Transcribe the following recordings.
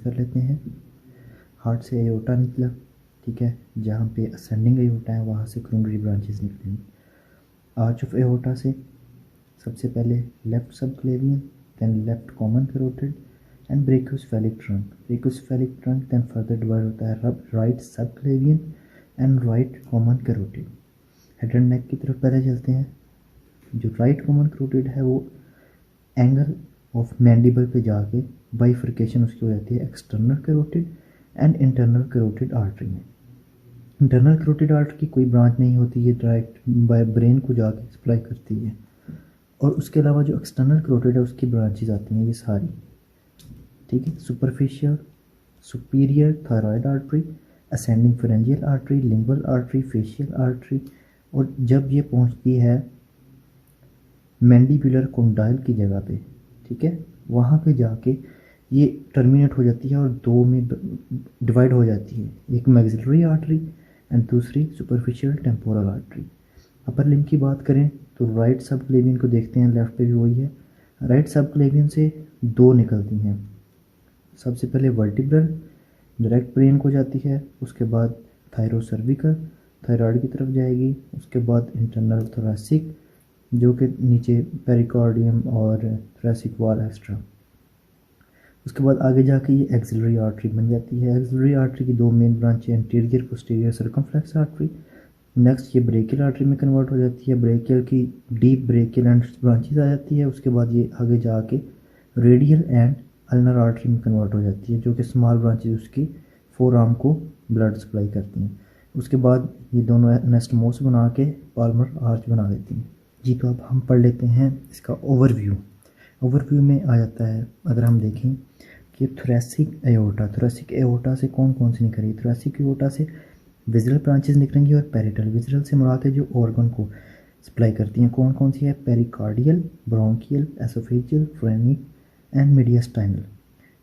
कर लेते हैं। हार्ट से एओर्टा निकला, ठीक है, जहाँ पे असेंडिंग एओर्टा है वहाँ से कोरोनरी ब्रांचेस निकलेंगी। आर्च ऑफ एओर्टा से सबसे पहले left subclavian, then left common carotid and brachiocephalic trunk. Brachiocephalic trunk then further divide होता है right subclavian and right common carotid. Head and neck की तरफ पहले चलते हैं। जो राइट कॉमन कैरोटिड है वो एंगल ऑफ मैंडिबल पे जाके बाइफर्केशन उसकी हो जाती है external carotid and internal carotid artery में। इंटरनल कैरोटिड आर्टरी की कोई ब्रांच नहीं होती, ये डायरेक्ट बाय ब्रेन को जाके सप्लाई करती है। और उसके अलावा जो एक्सटर्नल कैरोटिड है उसकी ब्रांचेज आती हैं ये सारी, ठीक है। Superficial superior thyroid artery, ascending pharyngeal artery, lingual artery, facial artery, और जब ये पहुंचती है मैंडिबुलर कंडाइल की जगह पे, ठीक है, वहाँ पे जाके ये टर्मिनेट हो जाती है और दो में डिवाइड हो जाती है, एक मैक्सिलरी आर्टरी एंड दूसरी superficial temporal artery. Upper limb की बात करें तो राइट सबक्लेवियन को देखते हैं, लेफ्ट पे भी वही है। राइट सबक्लेवियन से दो निकलती हैं। सबसे पहले वर्टिब्रल डायरेक्ट ब्रेन को जाती है, उसके बाद थायरोसर्विकल थायराइड की तरफ जाएगी, उसके बाद इंटरनल थोरैसिक जो कि नीचे पेरिकार्डियम और थोरैसिक वॉल एक्स्ट्रा। उसके बाद आगे जाके ये एक्सिलरी आर्टरी बन जाती है। एक्सिलरी आर्टरी की दो मेन ब्रांचें anterior posterior circumflex artery. Next ये ब्रेकियल आर्टरी में कन्वर्ट हो जाती है, ब्रेकियल की डीप ब्रेकियल एंड ब्रांचेज आ जाती है। उसके बाद ये आगे जाके रेडियल एंड अल्नर आर्टरी में कन्वर्ट हो जाती है, जो कि स्मॉल ब्रांचेज उसकी फोर आर्म को ब्लड सप्लाई करती हैं। उसके बाद ये दोनों एनास्टोमोस बना के पाल्मर आर्च बना देती हैं। जी, तो अब हम पढ़ लेते हैं इसका ओवरव्यू। ओवरव्यू में आ जाता है, अगर हम देखें कि थोरैसिक एओर्टा से कौन कौन सी निकलेगी। थोरैसिक एओर्टा से विज़रल ब्रांचेस निकलेंगी और पेरिटल। विज़रल से मुराद है जो ऑर्गन को सप्लाई करती हैं, कौन कौन सी है, pericardial, bronchial, oesophageal, phrenic and mediastinal.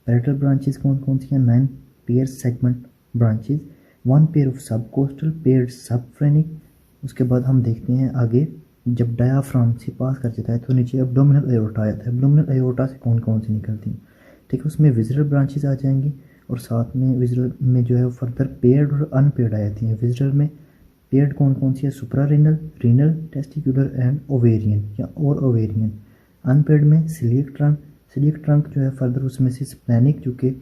Parietal branches कौन कौन सी हैं, 9 pair segment branches, 1 pair of subcostal, pair subphrenic. उसके बाद हम देखते हैं आगे, जब डायाफ्राम से पास कर जाता है तो नीचे एब्डोमिनल एओर्टा आ जाता है। एब्डोमिनल एओर्टा से कौन कौन सी निकलती हैं, ठीक है, उसमें विज़रल ब्रांचेस आ जाएंगी और साथ में विज़रल में जो है फर्दर पेयर्ड और अनपेयर्ड आ जाती हैं। विज़रल में पेयर्ड कौन कौन सी है, सुप्रारेनल, रीनल, टेस्टिकुलर एंड ओवेरियन या और ओवेरियन। अनपेयर्ड में सिलियक ट्रंक जो है फर्दर उसमें से स्प्लेनिक जो कि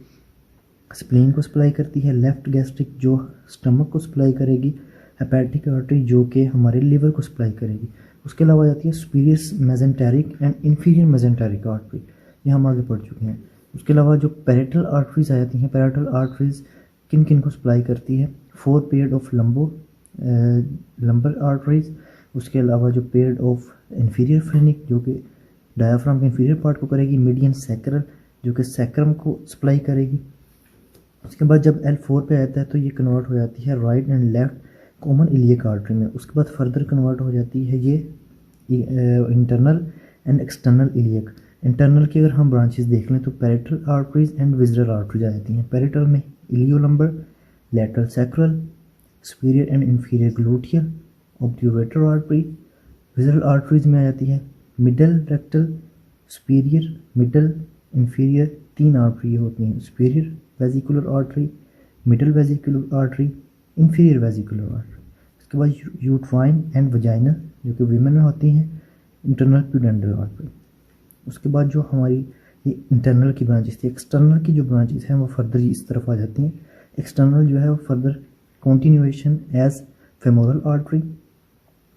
स्प्लीन को सप्लाई करती है, लेफ्ट गैस्ट्रिक जो स्टमक को सप्लाई करेगी, हेपेटिक आर्टरी जो कि हमारे लिवर को सप्लाई करेगी। उसके अलावा जाती है superior mesenteric and inferior mesenteric artery, ये हम आगे पढ़ चुके हैं। उसके अलावा जो पेरिटल आर्टरीज आ जाती हैं, पेरिटल आर्टरीज किन किन को सप्लाई करती है, 4 पेयर ऑफ लंबर आर्टरीज। उसके अलावा जो पेयर ऑफ इंफीरियर फ्रेनिक जो कि डायाफ्राम के इंफीरियर पार्ट को करेगी, मीडियन सैक्रल जो कि सैक्रम को सप्लाई करेगी। उसके बाद जब L4 पे आता है तो ये कन्वर्ट हो जाती है right and left common iliac artery में। उसके बाद फर्दर कन्वर्ट हो जाती है ये internal and external iliac. Internal की अगर हम ब्रांचेस देख लें तो parietal arteries and visceral arteries आ जाती हैं। पेरिटल में iliolumbar, lateral sacral, superior and inferior gluteal, obturator artery. Visceral arteries में आ जाती है middle rectal, superior, middle, inferior, 3 artery होती हैं, superior vesicular artery, middle vesicular artery, inferior vesicular artery. उसके बाद यूट्राइन एंड वजाइनल जो कि वीमेन में होती हैं, इंटरनल प्यूडेंटल आर्टरी। उसके बाद जो हमारी ये इंटरनल की ब्रांचेस थी, एक्सटर्नल की जो ब्रांचेस हैं वो फर्दर इस तरफ आ जाती हैं। एक्सटर्नल जो है वो further continuation as femoral artery.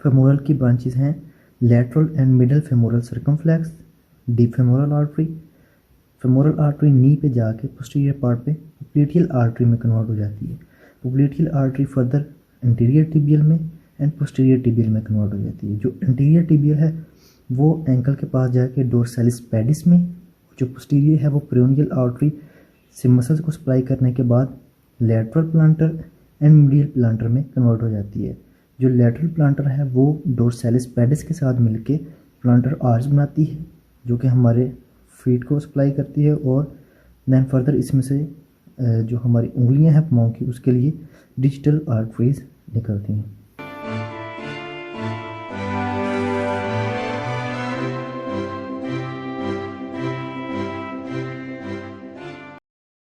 Femoral की ब्रांचेस हैं lateral and middle femoral circumflex, deep femoral artery. Femoral artery knee पे जाके पोस्टीरियर पार्ट पे पोप्लिटियल आर्टरी में कन्वर्ट हो जाती है। Popliteal artery further interior tibial में एंड पोस्टीरियर टिबियल में कन्वर्ट हो जाती है। जो इंटीरियर टिबियल है वो एंकल के पास जाके डोर्सालिस पेडिस में, जो पोस्टीरियर है वो पेरोनियल आर्टरी से मसल्स को सप्लाई करने के बाद lateral planter and medial planter में कन्वर्ट हो जाती है। जो लैटरल प्लांटर है वो डोर्सालिस पेडिस के साथ मिलके प्लांटर आर्च बनाती है जो कि हमारे फीट को सप्लाई करती है, और दैन फर्दर इसमें से जो हमारी उंगलियां हैं पाँव की उसके लिए डिजिटल आर्टरीज निकलती हैं।